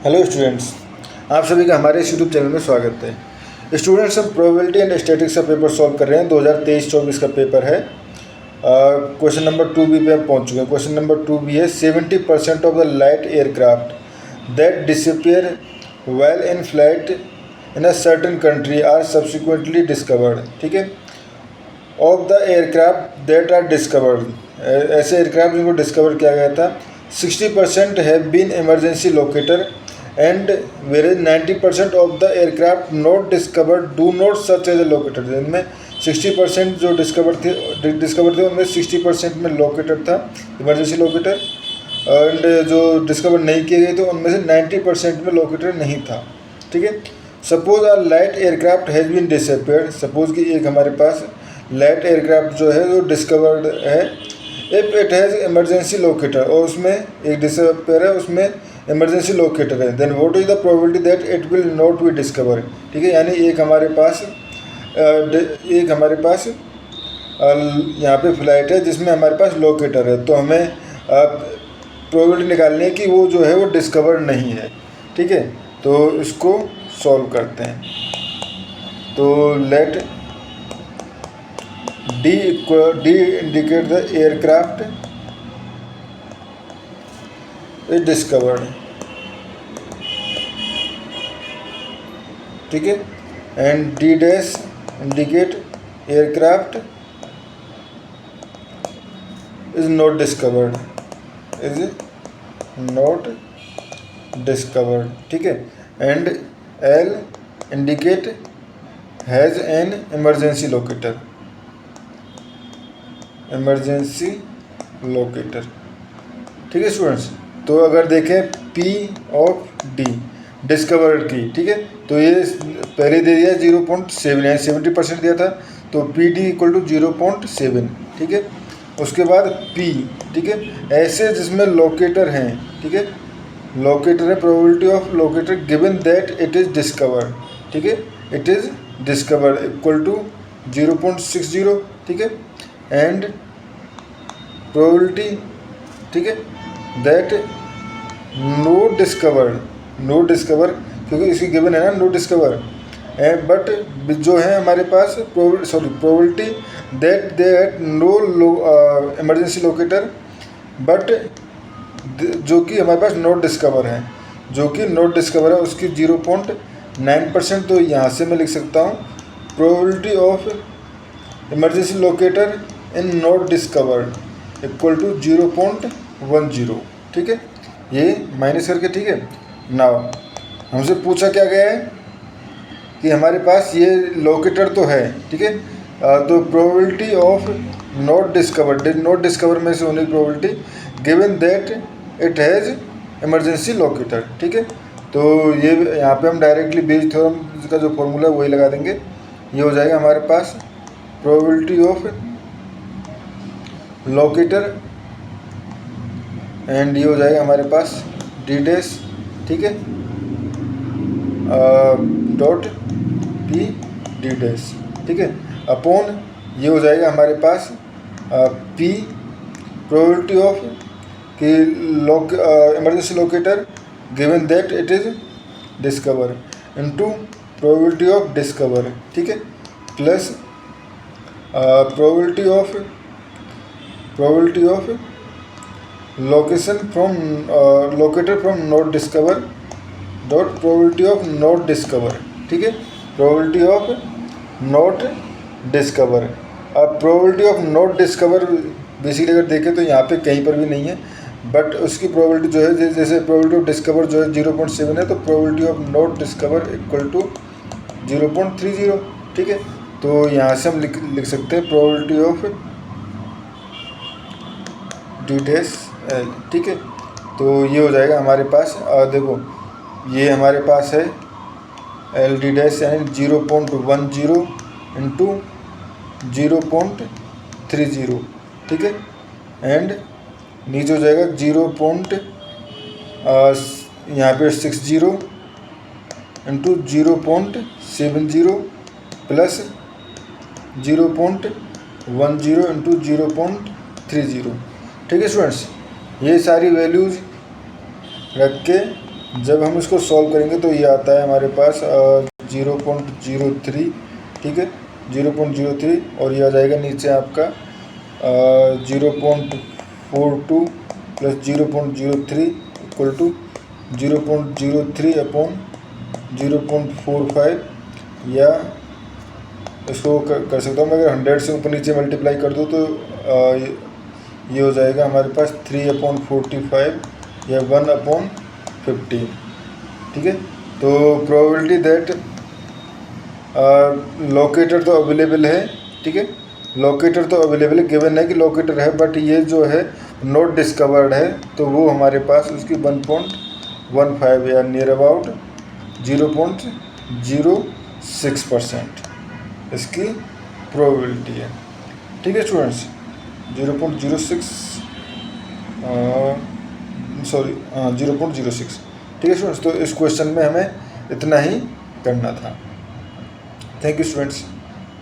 Hello students, आप सभी का हमारे इस यूट्यूब चैनल में स्वागत है। स्टूडेंट्स, हम प्रोबेबिलिटी एंड स्टैटिस्टिक्स का पेपर सॉल्व कर रहे हैं। 2023-24 का पेपर है। क्वेश्चन नंबर 2B पे हम पहुंच चुके हैं। क्वेश्चन नंबर 2B है 70% of the light aircraft that disappear while in flight in a certain country are subsequently discovered. ठीक है, of the aircraft that are discovered, ऐसे एयरक्राफ्ट जिनको डिस्कवर किया गया था 60% have been emergency locator and whereas 90% of the aircraft not discovered do not search as a locator. जिनमें 60% जो discover थे उनमें 60% में लोकेटर था, इमरजेंसी लोकेटर, एंड जो डिस्कवर नहीं किए गए थे उनमें से 90% में लोकेटर नहीं था। ठीक है, suppose our light aircraft has been disappeared. Suppose कि एक हमारे पास लाइट एयरक्राफ्ट जो है वो डिस्कवर्ड है। If it has emergency locator, और उसमें एक डिसअपियर है, उसमें इमरजेंसी लोकेटर है, then what is the probability that it will not be discover. ठीक है, यानी एक हमारे पास यहाँ पे फ्लाइट है जिसमें हमारे पास लोकेटर है, तो हमें प्रोबेबिलिटी निकालनी है कि वो जो है वो डिस्कवर नहीं है। ठीक है, तो इसको सॉल्व करते हैं। तो let D indicate the aircraft is discovered. ठीक है, and D dash indicate aircraft is not discovered, ठीक है, and L indicate has an emergency locator, ठीक है स्टूडेंट्स। तो अगर देखें P ऑफ D डिस्कवर्ड की, ठीक है, तो ये पहले दे दिया 0.7 यानी 70% दिया था, तो PD इक्वल टू 0.7। ठीक है, उसके बाद P, ठीक है, ऐसे जिसमें लोकेटर हैं, ठीक है, लोकेटर है, probability of locator given that it is discovered, ठीक है, it is discovered equal to 0.60, ठीक है, एंड प्रोबेबिलिटी, ठीक है, दैट नो डिस्कवर, क्योंकि इसकी गिवन है ना नो डिस्कवर, बट जो है हमारे पास probability that no emergency locator, but जो कि हमारे पास नोट डिस्कवर है, उसकी 0.9%। तो यहाँ से मैं लिख सकता हूँ probability of emergency locator in not discovered equal to 0.10। ठीक है, ये माइनस करके, ठीक है। नाउ हमसे पूछा क्या गया है कि हमारे पास ये लोकेटर तो है, ठीक है, तो प्रोबेबिलिटी ऑफ नॉट डिस्कवर में से होने की probability given that it has emergency locator. ठीक है, तो ये यहाँ पे हम डायरेक्टली बेज थ्योरम का जो फॉर्मूला है वही लगा देंगे। ये हो जाएगा हमारे पास प्रोबेबिलिटी ऑफ लोकेटर, एंड ये हो जाएगा हमारे पास डी डैश, ठीक है, डॉट पी डी डैश, ठीक है, अपॉन ये हो जाएगा हमारे पास पी प्रोबेबिलिटी ऑफ कि emergency locator given that it is discover into probability of discover, ठीक है, plus probability of location from locator from not discover dot probability of not discover, ठीक है, प्रोबेबिलिटी ऑफ नॉट डिस्कवर। अब probability of not discover basically अगर देखें तो यहाँ पे कहीं पर भी नहीं है, बट उसकी प्रोबेबिलिटी जो है, जैसे प्रोबेबिलिटी ऑफ डिस्कवर जो है 0.7 है, तो probability of not discover equal to 0.30, ठीक है। तो यहाँ से हम लिख सकते हैं probability of D dash L, ठीक है। तो ये हो जाएगा हमारे पास, देखो ये हमारे पास है एल डी डैश यानी 0.10 इंटू 0.30, ठीक है, एंड नीचे हो जाएगा यहाँ पे 60 इंटू 0.70 प्लस 0.10 इंटू 0.30, ठीक है स्टूडेंट्स। ये सारी वैल्यूज़ रख के जब हम इसको सॉल्व करेंगे तो ये आता है हमारे पास 0.03, ठीक है, 0.03, और ये आ जाएगा नीचे आपका 0.42 प्लस 0.03 इक्वल टू 0.03 अपॉन 0.45, या इसको कर सकता हूँ मैं, अगर 100 से ऊपर नीचे मल्टीप्लाई कर दूँ तो ये हो जाएगा हमारे पास 3/45 या 1/15, ठीक है। तो प्रोबेबिलिटी दैट लोकेटर तो अवेलेबल है, ठीक है, लोकेटर तो अवेलेबल है, गिवन है कि लोकेटर है, बट ये जो है नॉट डिस्कवर्ड है, तो वो हमारे पास उसकी 1.15 या नियर अबाउट 0.06% इसकी प्रोबेबिलिटी है, ठीक है स्टूडेंट्स। 0.06 सॉरी 0.06, ठीक है स्टूडेंट्स। तो इस क्वेश्चन में हमें इतना ही करना था। Thank you students.